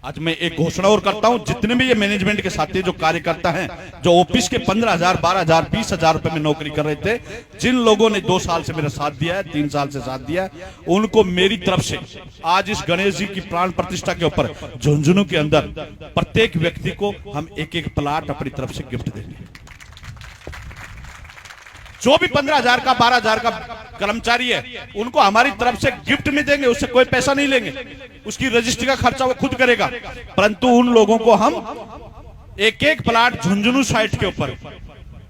आज मैं एक घोषणा और करता हूं, जितने भी ये मैनेजमेंट के साथी जो कार्यकर्ता हैं, जो ऑफिस के 15,000, 12,000, 20,000 रुपए में नौकरी कर रहे थे, जिन लोगों ने 2 साल से मेरा साथ दिया है, 3 साल से साथ दिया है, उनको मेरी तरफ से आज इस गणेश जी की प्राण प्रतिष्ठा के ऊपर झुंझुनू के अंदर प्रत्येक व्यक्ति को हम एक प्लाट अपनी तरफ से गिफ्ट देंगे। जो भी 15,000 का 12,000 का कर्मचारी है, उनको हमारी तरफ से गिफ्ट में देंगे, उससे कोई पैसा नहीं लेंगे, उसकी रजिस्ट्री का खर्चा वो खुद करेगा। परंतु उन लोगों को हम एक प्लाट झुंझुनू साइट के ऊपर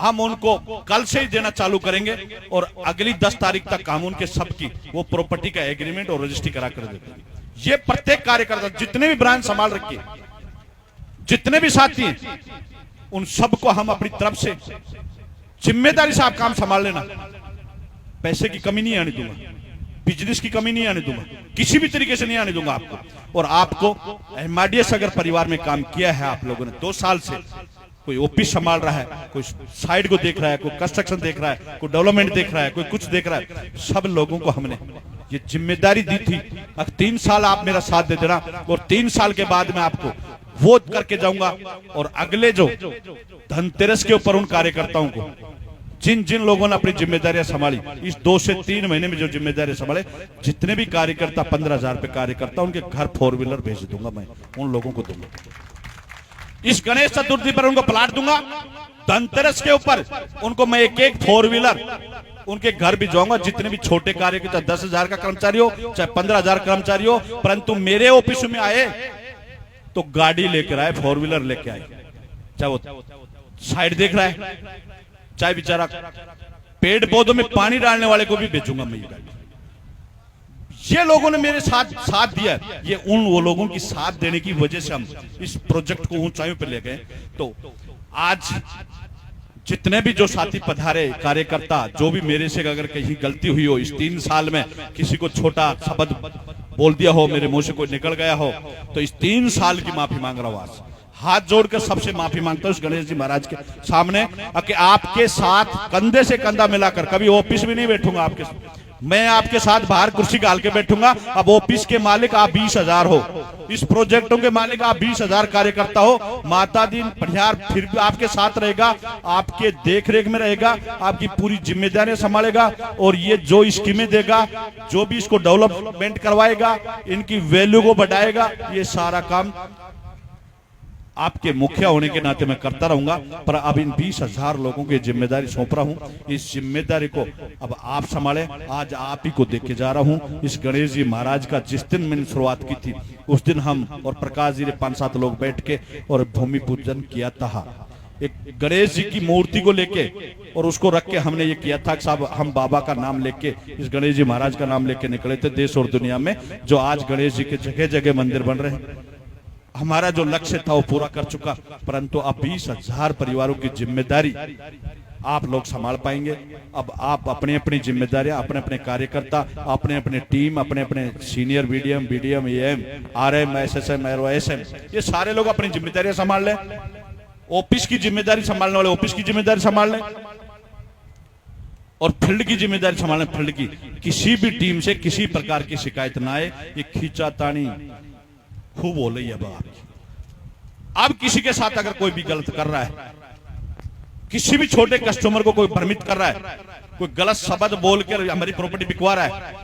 हम उनको कल से ही देना चालू करेंगे और अगली 10 तारीख तक हम उनके सबकी वो प्रॉपर्टी का एग्रीमेंट और रजिस्ट्री करा कर देते हैं। ये प्रत्येक कार्यकर्ता जितने भी ब्रांच संभाल रखी है, जितने भी साथी हैं, उन सबको हम अपनी तरफ से जिम्मेदारी से आप काम संभाल लेना। पैसे की कमी नहीं आने दूंगा, बिजनेस की कमी नहीं आने दूंगा, किसी भी तरीके से नहीं आने दूंगा आपको। और आपको एमआरडीएस अगर परिवार में काम किया है आप लोगों ने 2 साल से, कोई ऑफिस संभाल रहा है, कोई साइड को देख रहा है, कोई कंस्ट्रक्शन देख रहा है, कोई डेवलपमेंट देख रहा है, कोई कुछ देख रहा है, सब लोगों को हमने ये जिम्मेदारी दी थी। अब 3 साल आप मेरा साथ दे देना और 3 साल के बाद मैं आपको वो करके जाऊंगा। और अगले जो धनतेरस के ऊपर उन कार्यकर्ताओं को जिन जिन लोगों ने अपनी जिम्मेदारियां संभाली, इस 2 से 3 महीने में जो जिम्मेदारियां संभाले, जितने भी कार्यकर्ता 15,000 पे कार्यकर्ता, उनके घर 4 व्हीलर भेज दूंगा, मैं उन लोगों को दूंगा। इस गणेश चतुर्थी पर उनको प्लाट दूंगा, धनतेरस के ऊपर उनको मैं एक 4 व्हीलर उनके घर भी जाऊंगा। जितने भी छोटे कार्यकर्ता, 10,000 का कर्मचारी हो चाहे 15,000 कर्मचारी हो, परंतु मेरे ऑफिस में आए तो गाड़ी लेकर आए, 4 व्हीलर लेके आए, चाहे वो साइड देख रहा है, चाहे बेचारा पेड़ पौधों में पानी डालने वाले को भी बेचूंगा मैं। ये लोगों ने मेरे साथ दिया, ये उन वो लोगों की साथ देने की वजह से हम इस प्रोजेक्ट को ऊंचाइयों पे ले गए। तो आज जितने भी जो साथी पधारे कार्यकर्ता, जो भी मेरे से अगर कहीं गलती हुई हो, इस 3 साल में किसी को छोटा शब्द बोल दिया हो, मेरे मुंह से कोई निकल गया हो, तो इस 3 साल की माफी मांग रहा हूं। आज हाथ जोड़कर सबसे माफी मांगता हूं इस गणेश जी महाराज के सामने कि आपके साथ कंधे से कंधा मिलाकर कभी ऑफिस में नहीं बैठूंगा आपके, मैं आपके साथ बाहर कुर्सी डाल के बैठूंगा। अब ऑफिस के मालिक आप 20,000 हो, इस प्रोजेक्टों के मालिक आप 20,000 कार्यकर्ता हो, माता दिन परिहार फिर भी आपके साथ रहेगा, आपके देख रेख में रहेगा, आपकी पूरी जिम्मेदारियां संभालेगा। और ये जो स्कीमें देगा, जो भी इसको डेवलपमेंट करवाएगा, इनकी वैल्यू को बढ़ाएगा, ये सारा काम आपके मुखिया होने के नाते मैं करता रहूंगा। पर अब इन 20,000 लोगों की जिम्मेदारी सौंप रहा हूं, इस जिम्मेदारी को अब आप संभाले। आज आप ही को देख के जा रहा हूं। इस गणेश जी महाराज का जिस दिन मैंने शुरुआत की थी, उस दिन हम और प्रकाश जी ने 5-7 लोग बैठ के और भूमि पूजन किया था। एक गणेश जी की मूर्ति को लेके और उसको रख के हमने ये किया था कि साहब हम बाबा का नाम लेके, इस गणेश जी महाराज का नाम लेके निकले थे देश और दुनिया में। जो आज गणेश जी के जगह जगह मंदिर बन रहे हैं, हमारा जो लक्ष्य था वो पूरा कर चुका। परंतु अब 20,000 परिवारों की जिम्मेदारी आप लोग संभाल पाएंगे। अब आप अपनी अपनी जिम्मेदारियां, अपने अपने कार्यकर्ता, अपने अपने टीम, अपने अपने senior BDM, AM, RM, SSM, SM, ये सारे लोग अपनी जिम्मेदारियां संभाल लें। ऑफिस की जिम्मेदारी संभालने वाले ऑफिस की जिम्मेदारी संभाल लें और फील्ड की जिम्मेदारी संभालने फील्ड की। किसी भी टीम से किसी प्रकार की शिकायत ना आए। ये खींचातानी खूब बोल रही है बात। अब किसी के साथ अगर कोई भी गलत कर रहा है, किसी भी छोटे कस्टमर को कोई भ्रमित कर रहा है, कोई गलत शब्द बोलकर हमारी प्रॉपर्टी बिकवा रहा है,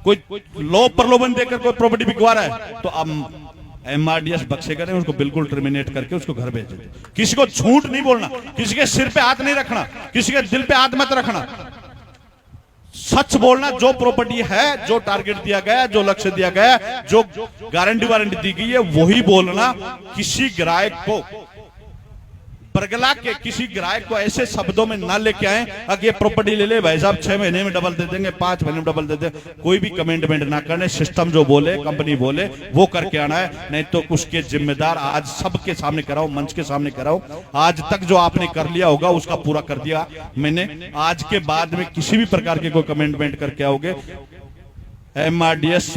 कोई लोभ प्रलोभन देकर कोई प्रॉपर्टी बिकवा रहा है, तो अब एमआरडीएस बक्से करें, उसको बिल्कुल टर्मिनेट करके उसको घर भेज दें। किसी को झूठ नहीं बोलना, किसी के सिर पे हाथ नहीं रखना, किसी के दिल पे हाथ मत रखना, सच बोलना। जो प्रॉपर्टी है, जो टारगेट दिया गया, जो लक्ष्य दिया गया, जो गारंटी वारंटी दी गई है, वही बोलना। किसी ग्राहक को बरगला के, किसी ग्राहक को ऐसे शब्दों में ना लेके आए अगर ये प्रॉपर्टी ले ले भाई साहब 6 महीने में डबल दे देंगे, 5 महीने में डबल दे देंगे। कोई भी कमेंटमेंट ना करने, सिस्टम जो बोले, कंपनी बोले, वो करके आना है। नहीं तो उसके जिम्मेदार आज सबके सामने कराओ, मंच के सामने कराओ। आज तक जो आपने कर लिया होगा उसका पूरा कर दिया मैंने। आज के बाद में किसी भी प्रकार के कोई कमेंटमेंट करके आओगे, एमआरडीएस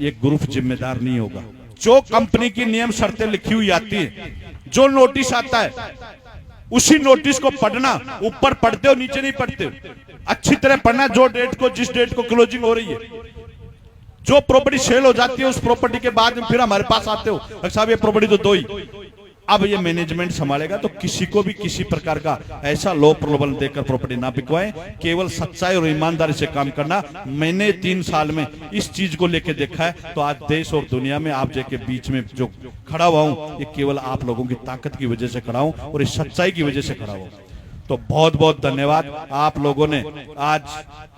ये ग्रुप जिम्मेदार नहीं होगा। जो कंपनी की नियम शर्तें लिखी हुई आती है, जो नोटिस आता है, उसी नोटिस को पढ़ना। ऊपर पढ़ते हो, नीचे नहीं पढ़ते हो। अच्छी तरह पढ़ना। जो डेट को, जिस डेट को क्लोजिंग हो रही है, जो प्रॉपर्टी सेल हो जाती है उस प्रॉपर्टी के बाद में फिर हमारे पास आते हो, साहब ये प्रॉपर्टी तो दो ही। अब ये मैनेजमेंट संभालेगा, तो किसी को भी किसी प्रकार का ऐसा लो प्रलोभन देकर प्रॉपर्टी ना बिकवाएं, केवल सच्चाई और ईमानदारी से काम करना। मैंने 3 साल में इस चीज को लेकर देखा है, तो आज देश और दुनिया में आप के बीच में जो खड़ा हुआ हूं, ये केवल आप लोगों की ताकत की वजह से खड़ा हूं और इस सच्चाई की वजह से खड़ा हूं। तो बहुत बहुत धन्यवाद आप लोगों ने आज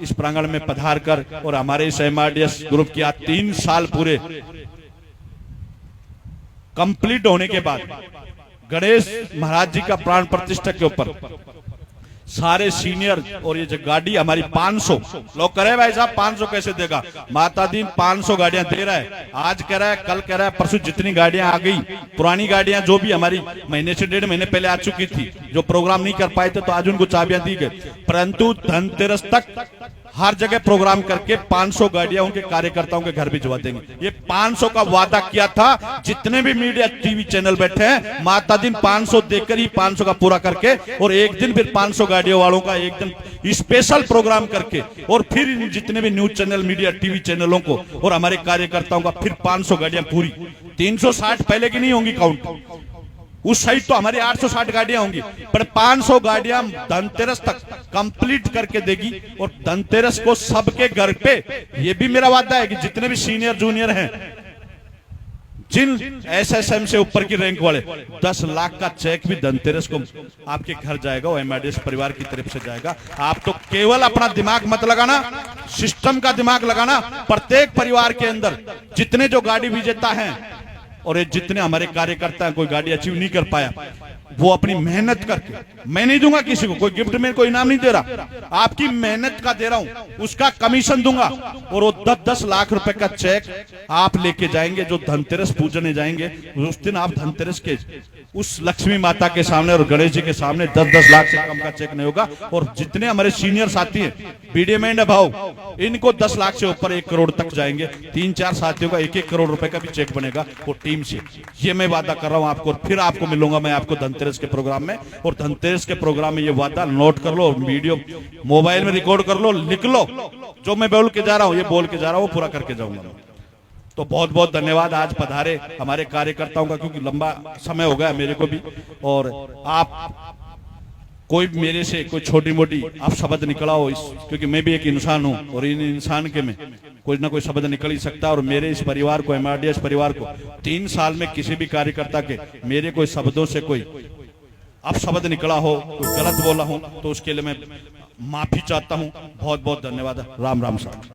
इस प्रांगण में पधार कर और हमारे इस MRDS ग्रुप की आज 3 साल पूरे कंप्लीट होने के बाद गणेश महाराज जी का प्राण प्रतिष्ठा के ऊपर सारे सीनियर और ये जो गाड़ी हमारी 500 लोग कह रहे हैं भाई साहब 500 कैसे देगा, माता दीन 500 गाड़ियां दे रहा है। आज कह रहा है, कल कह रहा है, परसों जितनी गाड़ियां आ गई, पुरानी गाड़ियां जो भी हमारी महीने से 1.5 महीने पहले आ चुकी थी, जो प्रोग्राम नहीं कर पाए थे, तो आज उनको चाबियां दी गई। परंतु धनतेरस तक हर जगह प्रोग्राम करके 500 गाड़ियां उनके कार्यकर्ताओं के घर भिजवा देंगे। ये 500 का वादा किया था। जितने भी मीडिया टीवी चैनल बैठे हैं, माता दिन 500 देकर ही 500 का पूरा करके, और एक दिन फिर 500 गाड़ियों वालों का एक दिन स्पेशल प्रोग्राम करके, और फिर जितने भी न्यूज चैनल मीडिया टीवी चैनलों को और हमारे कार्यकर्ताओं का फिर 500 गाड़ियां पूरी। 360 पहले की नहीं होंगी काउंट, उस साइड तो हमारी 860 गाड़ियां होंगी, पर 500 गाड़ियां धनतेरस तक कंप्लीट करके देगी। और धनतेरस को सबके घर पे, ये भी मेरा वादा है कि जितने भी सीनियर जूनियर हैं, जिन SSM से ऊपर की रैंक वाले, 10 लाख का चेक भी धनतेरस को आपके घर जाएगा, वो MRDS परिवार की तरफ से जाएगा। आप तो केवल अपना दिमाग मत लगाना, सिस्टम का दिमाग लगाना। प्रत्येक परिवार के अंदर जितने जो गाड़ी विजेता हैं और ये जितने हमारे कार्यकर्ता हैं, कोई गाड़ी अचीव नहीं कर पाया, वो अपनी मेहनत करके, मैं नहीं दूंगा किसी को, कोई गिफ्ट में कोई इनाम नहीं दे रहा, आपकी मेहनत का दे रहा हूं, उसका कमीशन दूंगा। और वो 10-10 लाख रुपए का चेक आप लेके जाएंगे, जो धनतेरस पूजने जाएंगे उस दिन। आप धनतेरस के उस लक्ष्मी माता के सामने और गणेश जी के सामने 10-10 लाख से कम का चेक नहीं होगा। और जितने हमारे सीनियर साथी हैं, BDM भाव, इनको 10 लाख से ऊपर 1 करोड़ तक जाएंगे। 3-4 साथियों का 1-1 करोड़ रुपए का भी चेक बनेगा वो टीम से, ये मैं वादा कर रहा हूं आपको। फिर आपको मिलूंगा मैं आपको धनतेरस के प्रोग्राम में, और धनतेरस के प्रोग्राम में ये वादा नोट कर लो, वीडियो मोबाइल में रिकॉर्ड कर लो, लिख लो, जो मैं बोल के जा रहा हूं, ये बोल के जा रहा हूं, वो पूरा करके जाऊंगा। तो बहुत बहुत धन्यवाद आज पधारे हमारे कार्यकर्ताओं का, क्योंकि लंबा समय हो गया मेरे को भी, और आप कोई मेरे से कोई छोटी मोटी आप शब्द निकला हो, क्योंकि मैं भी एक इंसान हूं, और इन इंसान के में कोई ना कोई शब्द निकल ही सकता है। और मेरे इस परिवार को, MRDS परिवार को 3 साल में किसी भी कार्यकर्ता के मेरे कोई शब्दों से कोई अब शब्द निकला हो, कोई गलत बोला हो, तो उसके लिए मैं माफी चाहता हूं। बहुत बहुत धन्यवाद। राम राम साहब।